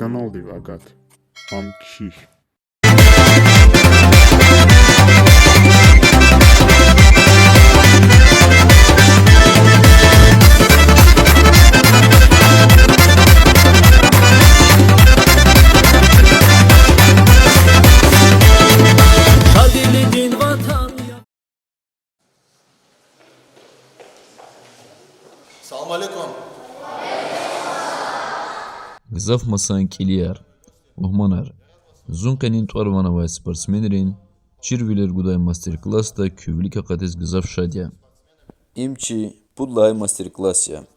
канал деп агат. Ам киших. Салам алейкум. Гзаф масан килияр, ухманар. Зунканин туарванавай спортсменерин, чирвилер гудай мастер-класста кювлика катес гзаф шадя. Имчи пудлай мастер-классия.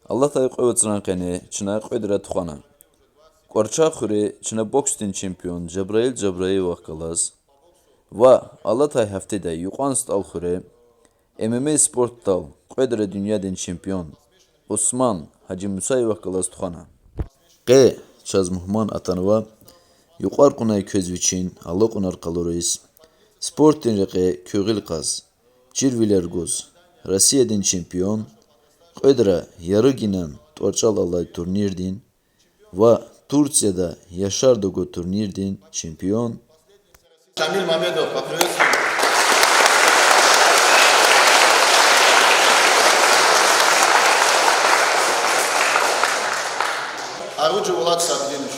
Аллах тай қойвацранқане, чина қойдыра тухана. Қорча хуре, чина бокстин чемпион Джабраил Джабраил ваққалаз. Ва Аллах тай хафтеда юқанст ал хуре, ММА спорттал қойдыра дүнияден чемпион Осман Хаджи Мусаи ваққалаз тухана. Қе чаз мухман атанва, юқар қунай көзвичин, Аллах қунар қалурис. Спорттен реқе көгіл қаз, чирвилер гуз. Россияден чемпион, қойдыра ярыгинан торчал алай турнирдин, ва Турцияда Яшар Дого турнирдин чемпион. Шамил Мамедов, поприветствуем. Аручи Влад Сабдинович.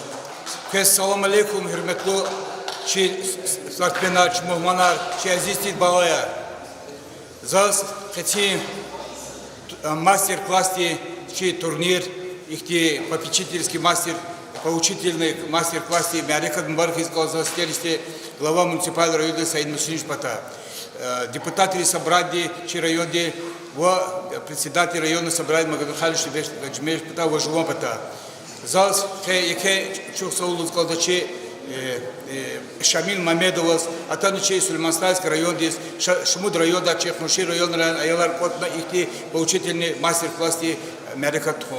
Assalamu alaikum, hürmetli спортсменар, мухманар, азизтит балая. Зараз хотим мастер-классе, турнир, их попечительский мастер, поучительный мастер-классе, Мярекат Мбарх из Глазостелисте, глава муниципального района Саид Мусинич Пата. Депутаты собрания района, председатель района собрания Магомед Гаджмеш Пата, Важулон Пата. Зараз чухсаулу сказал, Шамил Мамедовас, а там Сулейманстайский район, Шмуд район, Чехнуши район, Аялар Котна, их поучительный мастер-классе Мярекатху.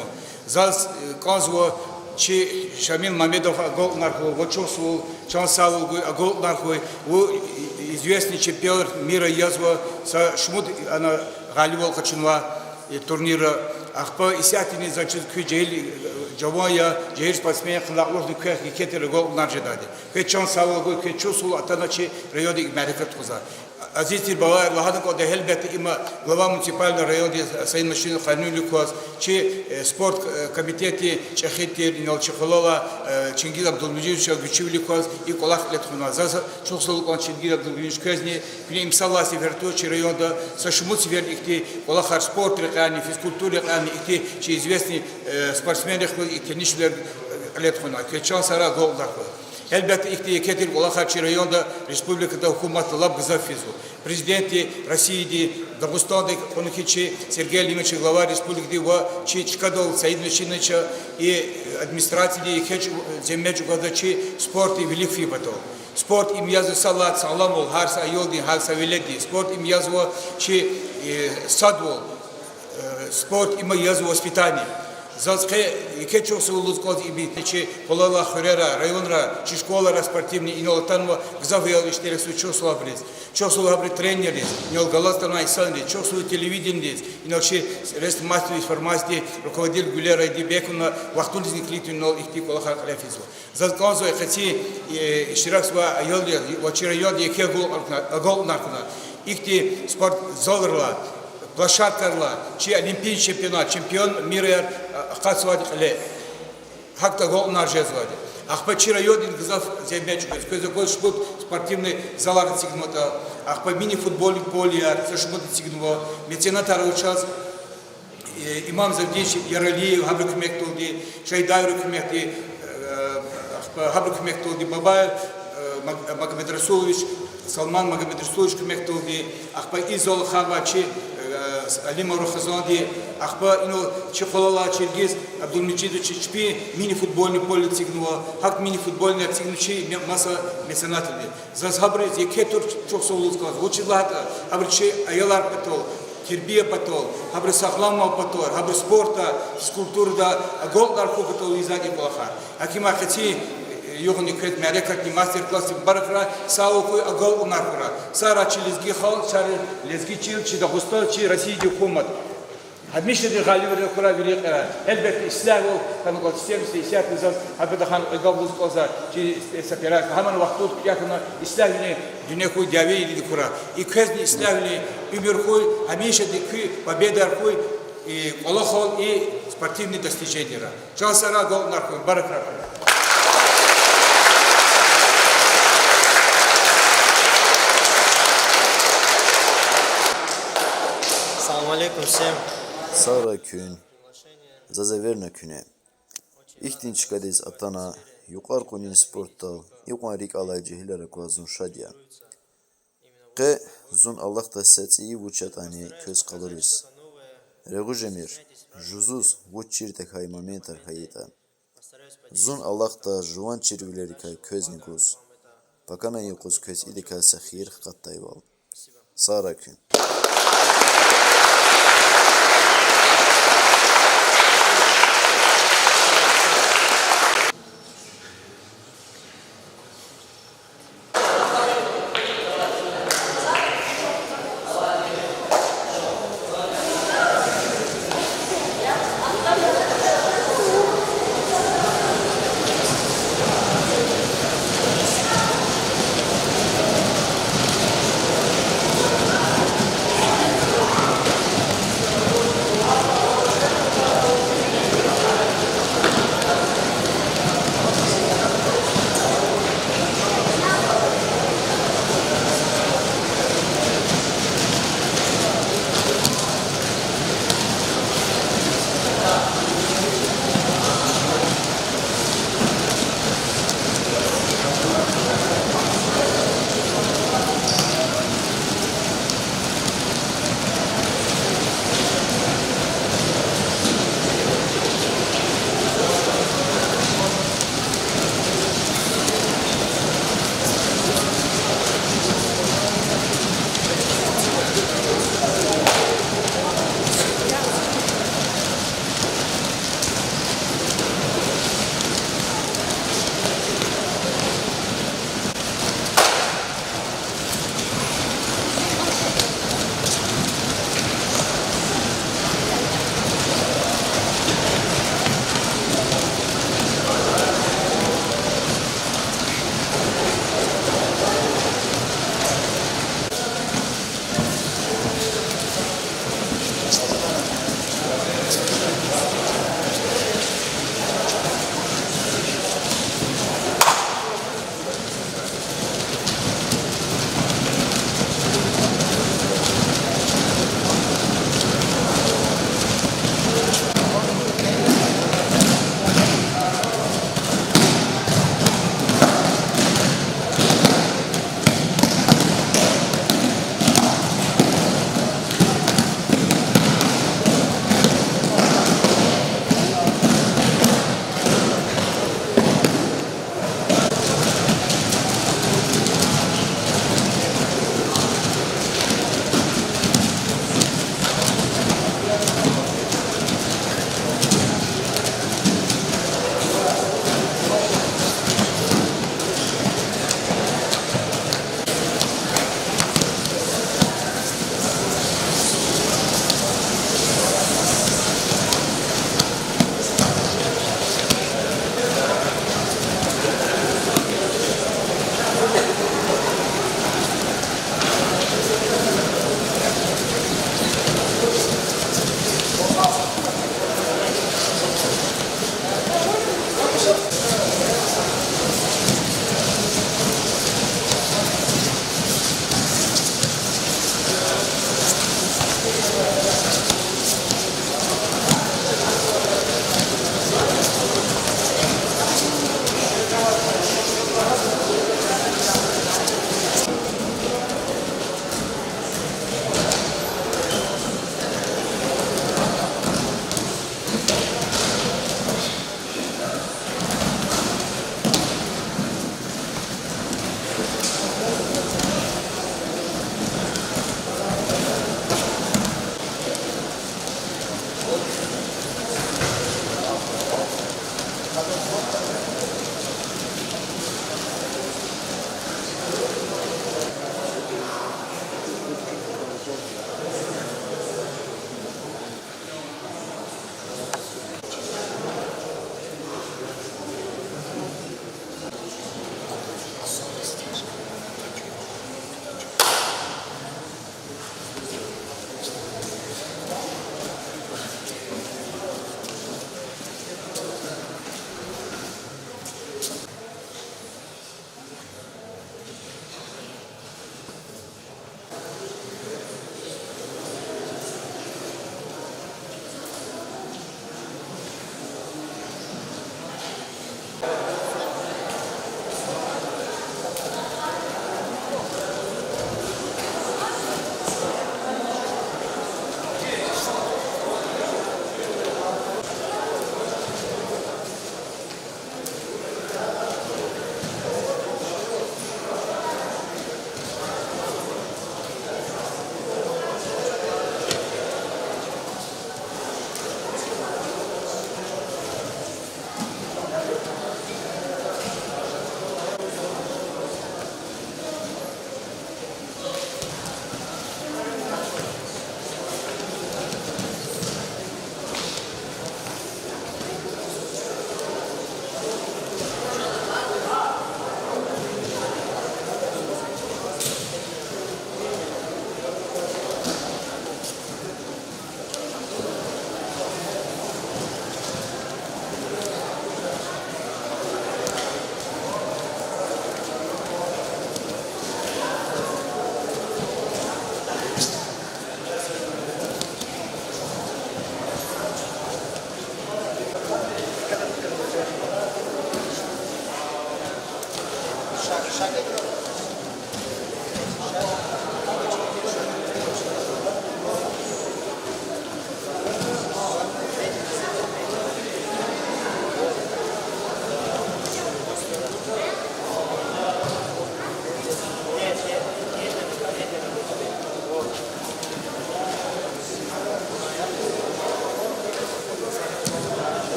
Зараз казва, Шамил Мамедов гол нарху, вот чухсул, Чансалу гол нарху, известный чемпион мира язва, Шмуд она галивал Качинва турнира. Ахпа исятини значит кюджели Джавая, Джейр спортсмен, хлаклов дукех и кетер гол наржедади. Кечан савал кечусул атаначи районы Мярекат хуза. Азизтир бала лахадак оде хелбет има глава муниципального района Саид Машин Ханюликуаз, чи спорт комитете Чехитир инал Чехолола Чингиз Абдулмуджидович Гучивликуаз и Колах Летхуна. За чухсул он Чингиз Абдулмуджидович кезни пилим саласи верточи района сашмут север ихти Колахар спорт рекани физкультура рекани ихти чи известный спортсмен рекани теннишлер Летхуна. Кечан сара гол дарху. Elbette ihtiyacettir Ulakhaçı rayonda Respublikada hukumatı lab gızafizu. Президенти России, Дагестана, Конухичи, Сергей Лимович, глава республики, Чикадол, Саид Мишиновича и администрации, Хеч, Земечу, Гадачи, спорт и велик фибатол. Спорт им язу салат, саламул, харса айолди, харса веледи. Спорт им язу чи садвол. Спорт им язу воспитание. Залске икечо сулузкоз ибитичи полала хорера районра чи школа спортивный инолтанва гзавел иштелесу чосулабрез чосулабрез тренерез нел галастана айсанри чосулу телевидение иначе рест мастер информации руководитель гулера дибекуна вахтунизни клитин нол ихти колаха калефизу залкозо хати иштираксва айолди вачирайод еке гол наркуна ихти спорт золрла площадкарла, чи олимпийский чемпионат, чемпион мира хатсвади хле, хакта гол наржезвади. Ахпачи район гзав земечу, көзө гол шпут спортивный залар сигнота, ахпа мини футбольный поле, сашмут сигнова, меценатар учас, имам Завдич Яралиев, Хабрик Мектулди, Шайдай Рукмекти, Хабрик Мектулди, Бабай, Магомед Расулович, Салман Магомед Расулович Мектулди, ахпа Изол Хавачи, Алима Рухазанди, Ахпа, Чехолала, Чергиз, Абдулмичидович, Чпи, мини-футбольный поле цигнула, хак мини-футбольный цигнучи, масса меценатели. За схабры, екетур чохсолузка, училата, хабричи аялар патол, Кирбия патол, хабры сахлама патол, хабры спорта, скульптура, гол нарху патол, изаги балаха. Акима хати, Йохан Никрет Мярекат, мастер-класс Баракра, Сауку, Агол Наркура. Сара Чилизги Хал, Чары Лезги Чил, Чи Дагустал, Чи России Дюкумат. همیشه دی غالب رو کرا بیری کرا البته اصلاح و کانو سیستم سیاست نظام هبدا خان قابوز کوزا چی سفیرات همان وقتو یکنا اصلاح نه دنیا کو دیوی دی کرا ایکز دی اصلاح نه بیبر کو همیشه دی کی و بیدار کو الله خال ای спортивные достижения. Часара гол нарком баракра. Salam alaikum всем. Sara kün, zazaverna küne. İhtin çıkadez atana, yuqar kunin sporttal, yuqan rik alaycı hilara kuazun şadya. Qe zun Allah da setsi vuçatani köz kalırız. Regujemir, juzuz vuçirtek hay momentar hayita. Zun Allah da juan çirvileri kay köz nikuz. Pakana yokuz köz idika sahir qattayval. Sara kün.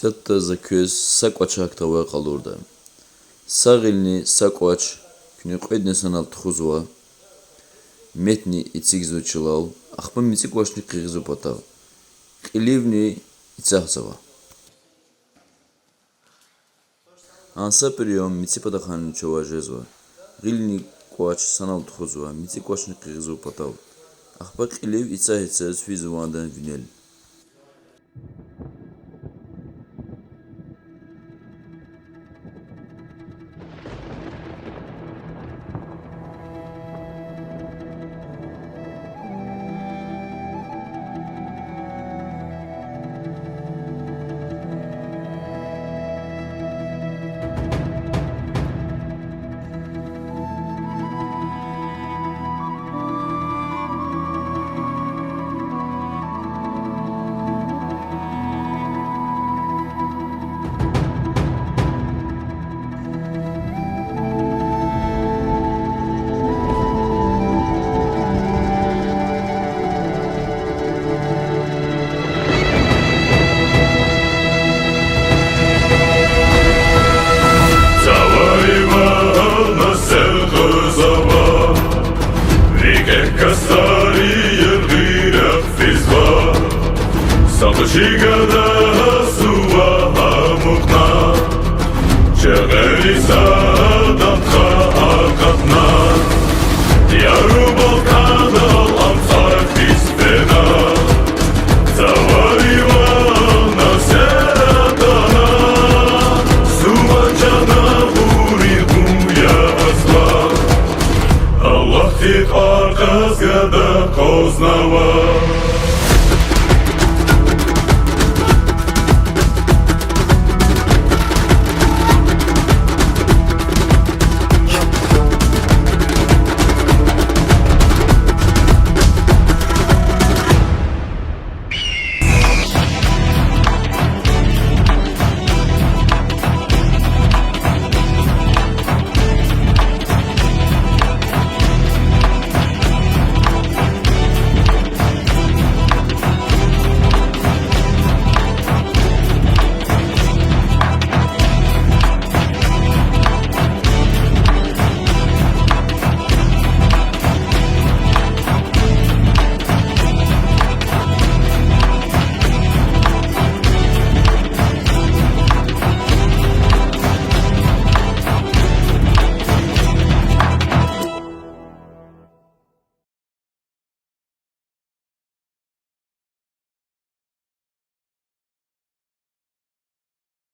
Сәтті закөз сақуач актауа қалурда. Сағылни сақуач күні қойдны санал тұхузуа. Метни ицигзу чылау, ақпын мицик вашны қиғызу патау. Қиливни ицахзава. Анса прием мици падаханы чова жезва. Гилни куач санал тұхузуа, мицик вашны қиғызу патау. Ақпа қилив ицахицаз физуандан винел. Чигада сува мухна, чагериса дамха акатна, ярубал кадал амсар пистена, заварива на сератана, сувачана уригуя азва, Аллах тит арказгада кознава.